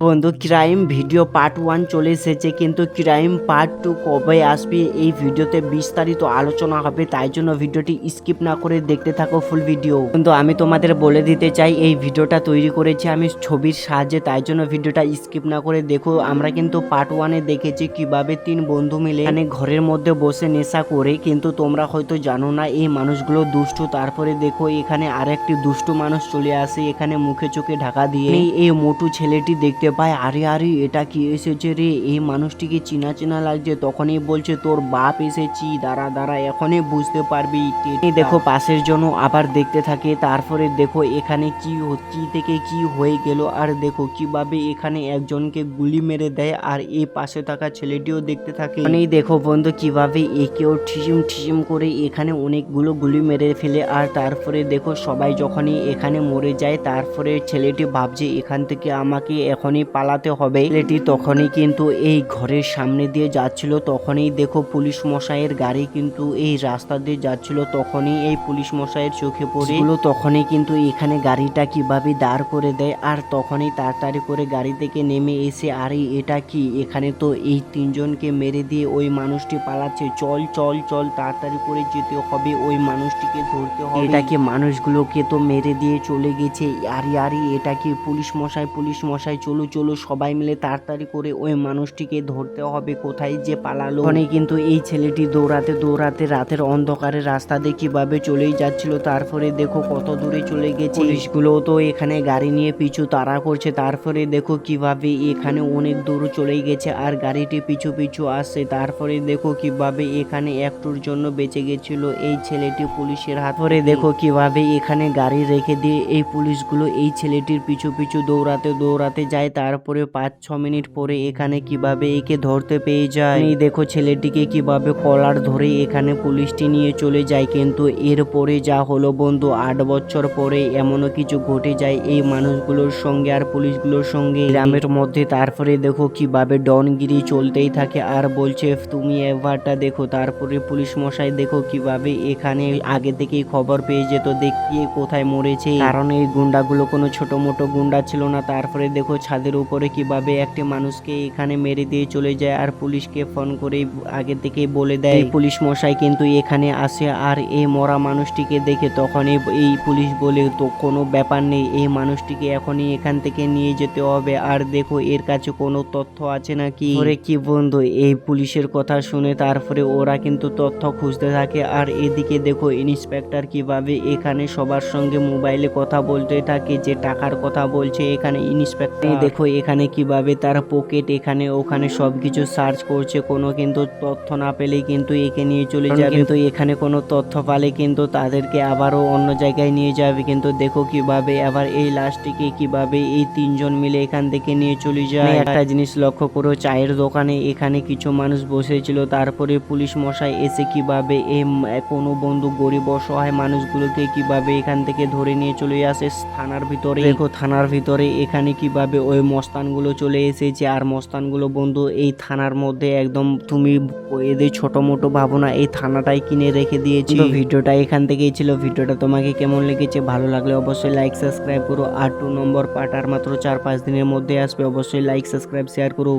বন্ধু crime video part 1 চলে এসেছে, কিন্তু ক্রাইম পার্ট 2 কবে আসবে এই ভিডিওতে বিস্তারিত আলোচনা হবে। তাই জন্য ভিডিওটি স্কিপ না করে দেখতে থাকো ফুল ভিডিও। কিন্তু আমি তোমাদের বলে দিতে চাই এই ভিডিওটা তৈরি করেছি আমি ছবির সাহায্যে, তাই জন্য ভিডিওটা স্কিপ না করে দেখো। আমরা কিন্তু পার্ট 1-এ দেখেছি কিভাবে 3 বন্ধু মিলে এখানে ঘরের মধ্যে বসে নেশা করে, কিন্তু তোমরা হয়তো জানো না এই মানুষগুলো দুষ্টু। তারপরে দেখো এখানে আরেকটি দুষ্টু মানুষ চলে আসে, এখানে মুখে চোখে ঢাকা দিয়ে এই মোটু ছেলেটি দেখতে পায়। আরে আরে এটা কি এসেছে রে, এই মানুষটিকে চেনা চেনা লাগছে। তখনই বলছে তোর বাপ এসেছি, দাঁড়া দাঁড়া এখনই বুঝতে পারবি। দেখো পাশের জন্য আবার দেখতে থাকে। তারপরে দেখো এখানে কি থেকে কি হয়ে গেল, আর দেখো কিভাবে এখানে একজনকে গুলি মেরে দেয়, আর এই পাশে থাকা ছেলেটিও দেখতে থাকে। মানে দেখো বন্ধু কিভাবে একেও ঠিসিম ঠিসিম করে এখানে অনেকগুলো গুলি মেরে ফেলে। আর তারপরে দেখো সবাই যখনই এখানে মরে যায়, তারপরে ছেলেটি ভাবছে এখান থেকে আমাকে এখনই পালাতে হবে। ছেলেটি তখনই কিন্তু এই ঘরের সামনে দিয়ে যাচ্ছিল, তখনই দেখো পুলিশ মশাইয়ের গাড়ি কিন্তু এই রাস্তা দিয়ে যাচ্ছিল। তখনই এই পুলিশ মশাইয়ের চোখে পড়ে তখনই কিন্তু এখানে গাড়িটা কিভাবে দাঁড় করে দেয়। আর তখনই তাড়াতাড়ি করে গাড়ি থেকে নেমে এসে আরে এটা কি, এখানে তো এই 3 জনকে মেরে দিয়ে ওই মানুষটি পালাচ্ছে, চল চল চল তাড়াতাড়ি করে যেতে হবে, ওই মানুষটিকে ধরতে হবে। এটাকে মানুষগুলোকে তো মেরে দিয়ে চলে গেছে। আরে আরে এটা কি, পুলিশ মশাই চলো চলো সবাই মিলে তাড়াতাড়ি করে ওই মানুষটিকে ধরতে হবে, কোথায় যে পালালো। ওখানে কিন্তু এই ছেলেটি দৌড়াতে দৌড়াতে রাতের অন্ধকারে রাস্তা দিয়ে কিভাবে চলেই যাচ্ছিল। তারপরে দেখো কত দূরে চলে গেছে, পুলিশগুলো তো এখানে গাড়ি নিয়ে পিছু তাড়া করছে। তারপরে দেখো কিভাবে এখানে অনেক দূর চলে গেছে আর গাড়িটি পিছু পিছু আসছে। তারপরে দেখো কিভাবে এখানে একটুর জন্য বেঁচে গেছিল এই ছেলেটি পুলিশের হাত ধরে। দেখো কিভাবে এখানে গাড়ি রেখে দিয়ে এই পুলিশগুলো এই ছেলেটির পিছু পিছু দৌড়াতে দৌড়াতে যায়। তারপরে 5-6 মিনিট পরে এখানে কিভাবে একে ধরতে পেয়ে যায়। দেখো ছেলেটিকে কিভাবে কলার ধরে এখানে পুলিশটি নিয়ে চলে যায়। কিন্তু এরপরে যা হলো বন্ধু, 8 বছর পরে এমনও কিছু ঘটে যায় এই মানুষগুলোর সঙ্গে আর পুলিশগুলোর সঙ্গে গ্রামের মধ্যে। তারপরে দেখো কিভাবে ডনগিরি চলতেই থাকে আর বলছে তুমি এবারটা দেখো। তারপরে পুলিশ মশাই দেখো কিভাবে এখানে আগে থেকেই খবর পেয়ে যেত দেখিয়ে কোথায় মরেছে, কারণ এই গুন্ডাগুলো কোনো ছোট মোটো গুন্ডা ছিল না। তারপরে দেখো ছাদের উপরে কিভাবে একটি মানুষকে এখানে মেরে দিয়ে চলে যায় আর পুলিশকে ফোন করে আগে থেকেই বলে দেয়। পুলিশ মশাই কিন্তু এখানে আসে আর এই মরা মানুষটিকে দেখে তখনই এই পুলিশ বলে তো কোনো ব্যাপার নেই, এই মানুষটিকে এখনই এখান থেকে নিয়ে যেতে হবে। আর দেখো এর কাছে কোনো তথ্য আছে নাকি। ওরে কি বন্ধু এই পুলিশের কথা শুনে তারপরে ওরা কিন্তু তথ্য খুঁজতে থাকে। আর এদিকে দেখো ইন্সপেক্টর কিভাবে এখানে সবার সঙ্গে মোবাইলে কথা বলতে থাকে, যে টাকার কথা বলছে এখানে ইন্সপেক্টর। দেখো এখানে কিভাবে তার পকেট এখানে ওখানে সবকিছু সার্চ করছে, কোনো কিন্তু তথ্য না পেলেই কিন্তু একে নিয়ে চলে যাবে। কিন্তু এখানে কোনো তথ্য পালে কিন্তু তাদেরকে আবারও অন্য জায়গায় নিয়ে যাবে। কিন্তু দেখো কিভাবে আবার এই লাশটিকে কিভাবে এই 3 জন মিলে এখান থেকে নিয়ে চলে যায়। একটা জিনিস লক্ষ্য করো, চায়ের দোকানে এখানে কিছু মানুষ বসেছিল। তারপরে পুলিশ মশাই এসে কিভাবে এই কোনো বন্ধু গরিব অসহায় মানুষগুলোকে কিভাবে এখান থেকে ধরে নিয়ে চলে আসে থানার ভিতরে। দেখো থানার ভিতরে এখানে কিভাবে ওই মস্তানগুলো চলে এসেছে। আর মস্তানগুলো বন্ধু এই থানার মধ্যে একদম তুমি এদের ছোট মোটো ভাবো না, এই থানাটাই কিনে রেখে দিয়েছি। ভিডিওটা এখান থেকেই ছিল। ভিডিওটা তোমাকে কেমন লেগেছে, ভালো লাগলে অবশ্যই লাইক সাবস্ক্রাইব করো। আর 2 নম্বর পার্ট আর মাত্র 4-5 দিনের মধ্যে আসবে, অবশ্যই লাইক সাবস্ক্রাইব শেয়ার করো।